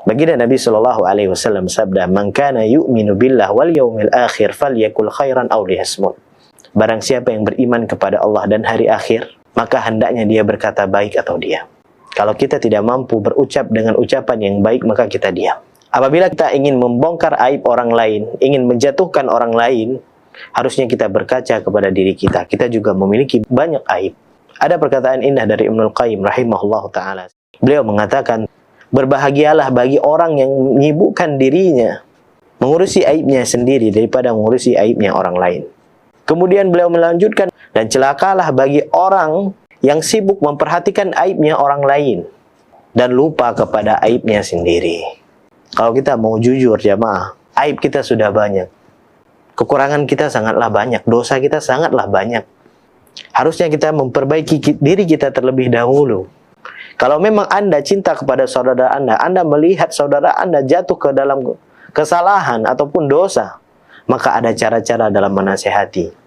Baginda Nabi Shallallahu Alaihi Wasallam sabda, "Man kana yu'minu billah wal yaumil akhir falyakul khairan aw liyasmut." Barang siapa yang beriman kepada Allah dan hari akhir, maka hendaknya dia berkata baik atau diam. Kalau kita tidak mampu berucap dengan ucapan yang baik, maka kita diam. Apabila kita ingin membongkar aib orang lain, ingin menjatuhkan orang lain, harusnya kita berkaca kepada diri kita. Kita juga memiliki banyak aib. Ada perkataan indah dari Ibnul Qayyim rahimahullah ta'ala. Beliau mengatakan, berbahagialah bagi orang yang menyibukkan dirinya mengurusi aibnya sendiri daripada mengurusi aibnya orang lain. Kemudian beliau melanjutkan, dan celakalah bagi orang yang sibuk memperhatikan aibnya orang lain dan lupa kepada aibnya sendiri. Kalau kita mau jujur jamaah, aib kita sudah banyak. Kekurangan kita sangatlah banyak, dosa kita sangatlah banyak. Harusnya kita memperbaiki diri kita terlebih dahulu. Kalau memang Anda cinta kepada saudara Anda melihat saudara Anda jatuh ke dalam kesalahan ataupun dosa, maka ada cara-cara dalam menasehati.